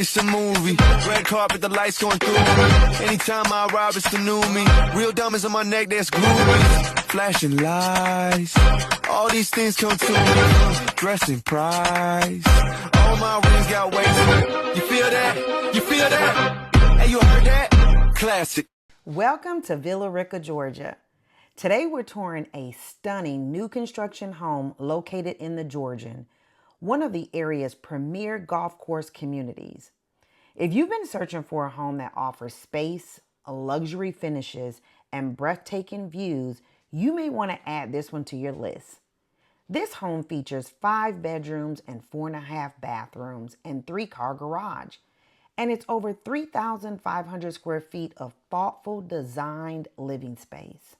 it's a movie. Red carpet, the lights going through me. Anytime I arrive, it's the new me. Real diamonds on my neck, that's groovy. Flashing lights, all these things come to me. Dressing price, all my rings got weight. You feel that? You feel that? Hey, you heard that? Classic. Welcome to Villa Rica, Georgia. Today we're touring a stunning new construction home located in the Georgian, one of the area's premier golf course communities. If you've been searching for a home that offers space, luxury finishes, and breathtaking views, you may want to add this one to your list. This home features 5 bedrooms and 4.5 bathrooms and 3-car garage. And it's over 3,500 square feet of thoughtful designed living space.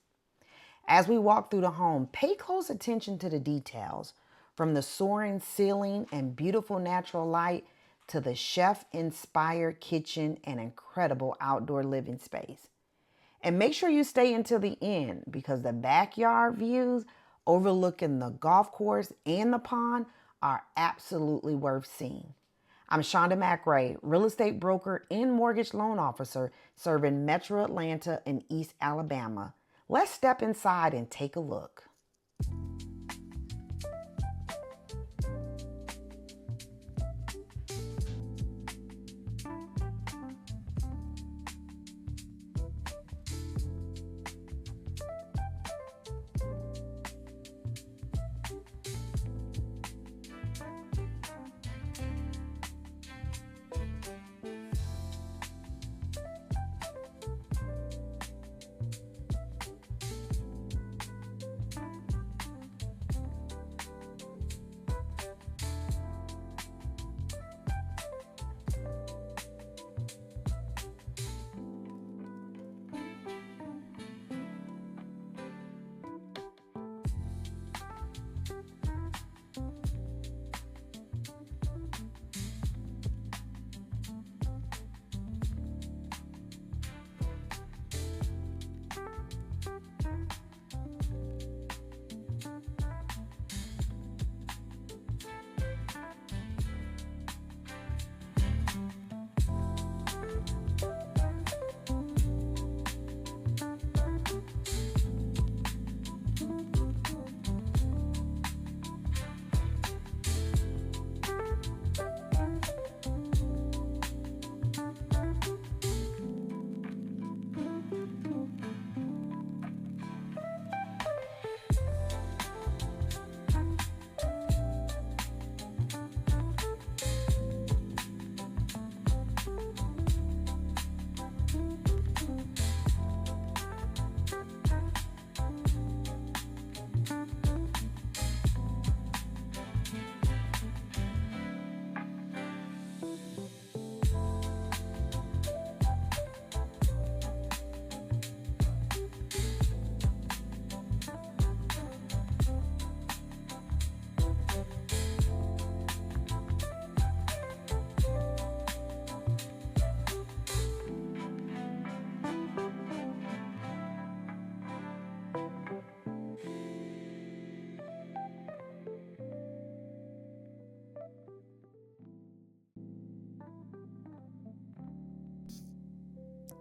As we walk through the home, pay close attention to the details, from the soaring ceiling and beautiful natural light to the chef-inspired kitchen and incredible outdoor living space. And make sure you stay until the end, because the backyard views overlooking the golf course and the pond are absolutely worth seeing. I'm Shonda McRae, real estate broker and mortgage loan officer serving Metro Atlanta and East Alabama. Let's step inside and take a look.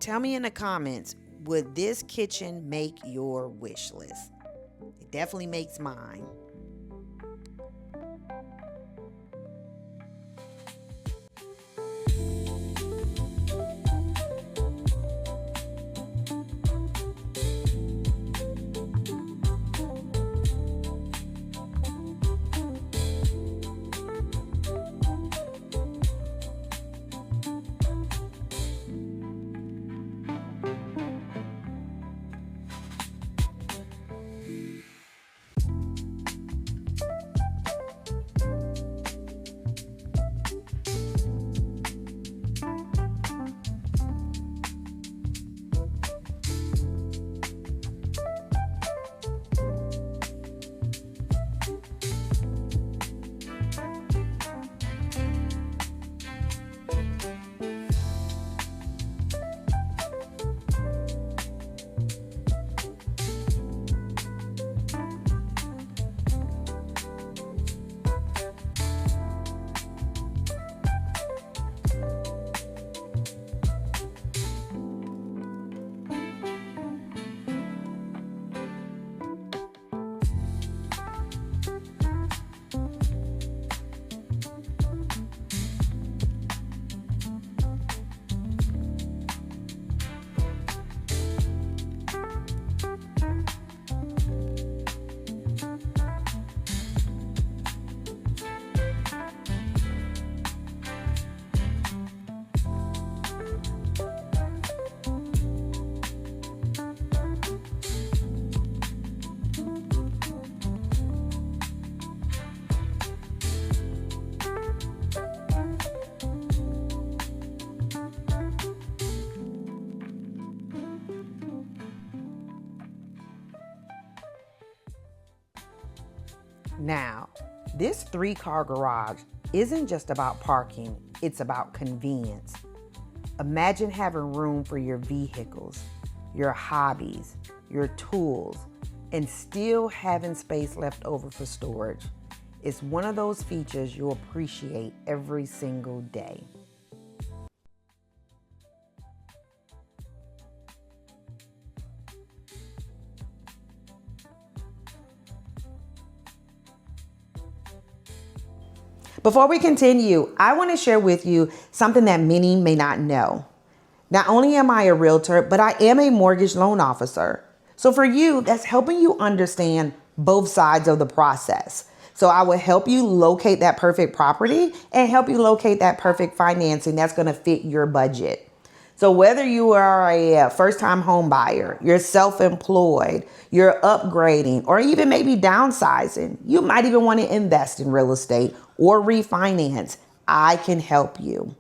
Tell me in the comments, would this kitchen make your wish list? It definitely makes mine. Now, this 3-car garage isn't just about parking, it's about convenience. Imagine having room for your vehicles, your hobbies, your tools, and still having space left over for storage. It's one of those features you'll appreciate every single day. Before we continue, I want to share with you something that many may not know. Not only am I a realtor, but I am a mortgage loan officer. So for you, that's helping you understand both sides of the process. So I will help you locate that perfect property and help you locate that perfect financing that's going to fit your budget. So whether you are a first-time home buyer, you're self-employed, you're upgrading, or even maybe downsizing, you might even want to invest in real estate or refinance, I can help you.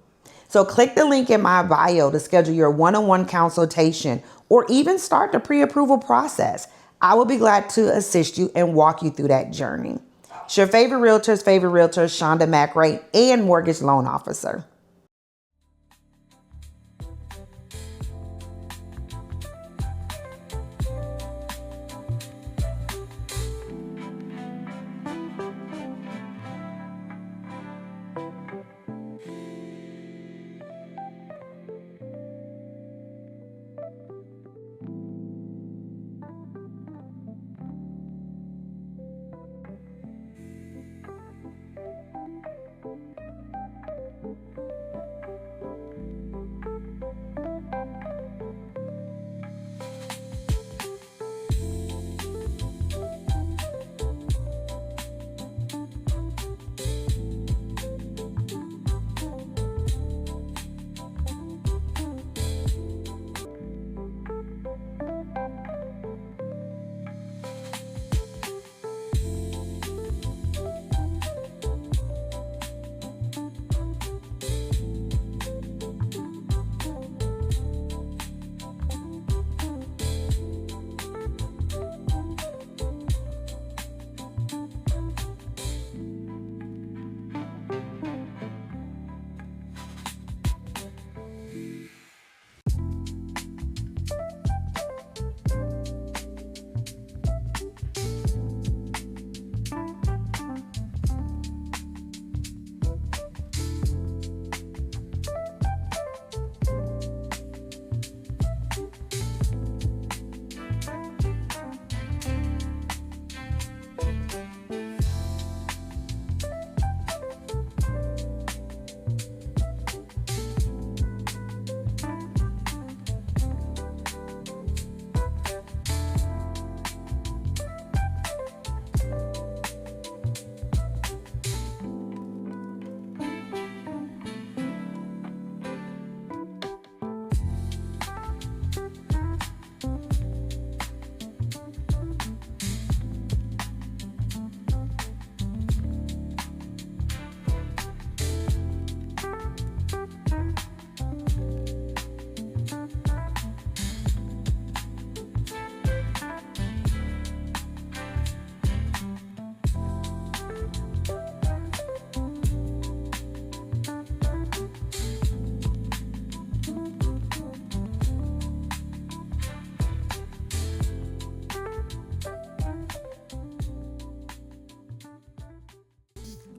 So click the link in my bio to schedule your one-on-one consultation or even start the pre-approval process. I will be glad to assist you and walk you through that journey. It's your favorite realtor, Shonda McRae, and mortgage loan officer.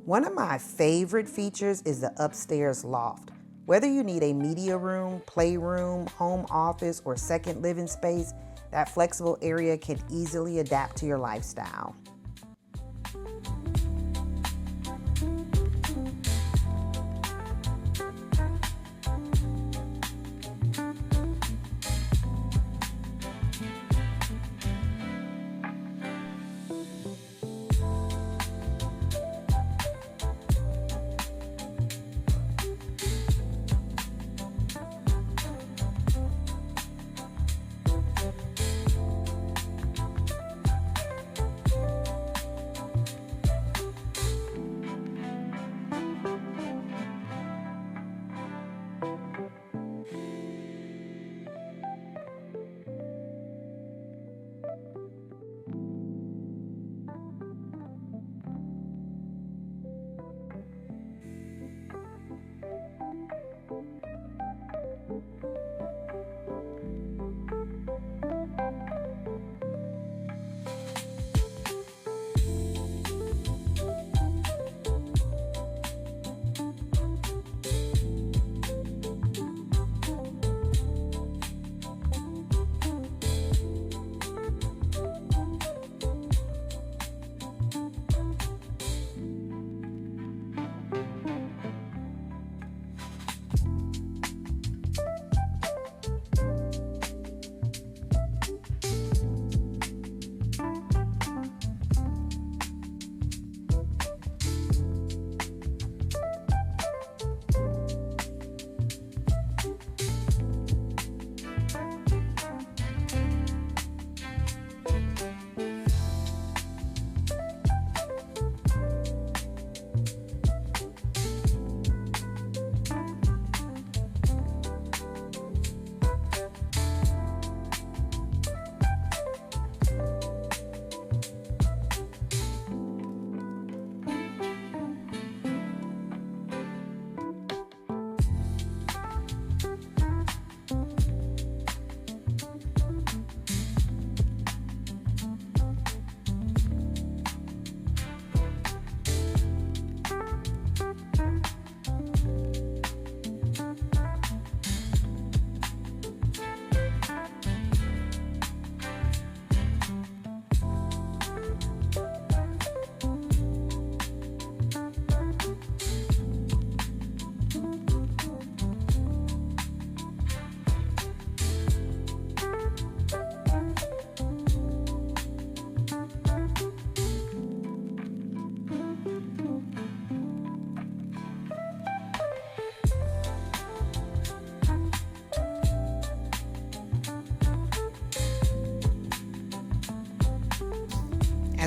One of my favorite features is the upstairs loft. Whether you need a media room, playroom, home office, or second living space, that flexible area can easily adapt to your lifestyle.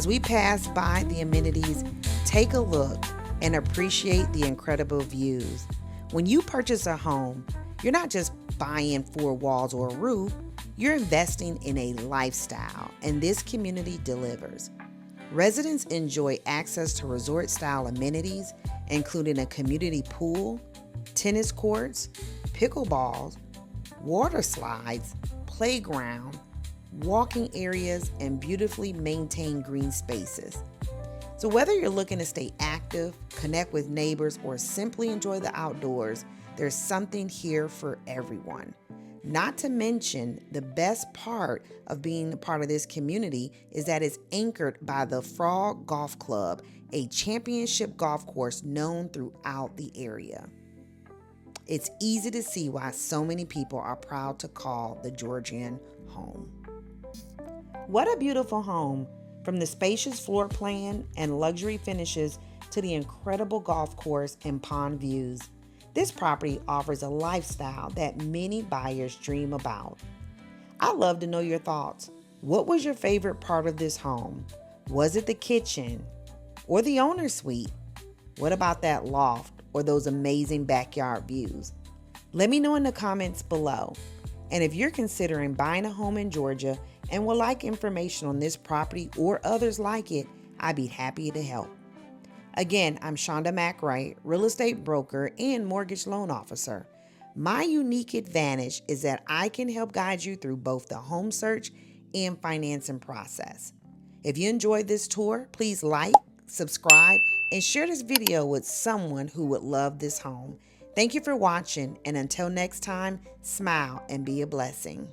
As we pass by the amenities, take a look and appreciate the incredible views. When you purchase a home, you're not just buying 4 walls or a roof, you're investing in a lifestyle, and this community delivers. Residents enjoy access to resort-style amenities, including a community pool, tennis courts, pickleballs, water slides, playground, walking areas, and beautifully maintained green spaces. So whether you're looking to stay active, connect with neighbors, or simply enjoy the outdoors, there's something here for everyone. Not to mention, the best part of being a part of this community is that it's anchored by the Frog Golf Club, a championship golf course known throughout the area. It's easy to see why so many people are proud to call the Georgian home. What a beautiful home! From the spacious floor plan and luxury finishes to the incredible golf course and pond views, this property offers a lifestyle that many buyers dream about. I'd love to know your thoughts. What was your favorite part of this home? Was it the kitchen or the owner's suite? What about that loft or those amazing backyard views? Let me know in the comments below. And if you're considering buying a home in Georgia and would like information on this property or others like it, I'd be happy to help. Again, I'm Shonda McWright, real estate broker and mortgage loan officer. My unique advantage is that I can help guide you through both the home search and financing process. If you enjoyed this tour, please like, subscribe, and share this video with someone who would love this home. Thank you for watching, and until next time, smile and be a blessing.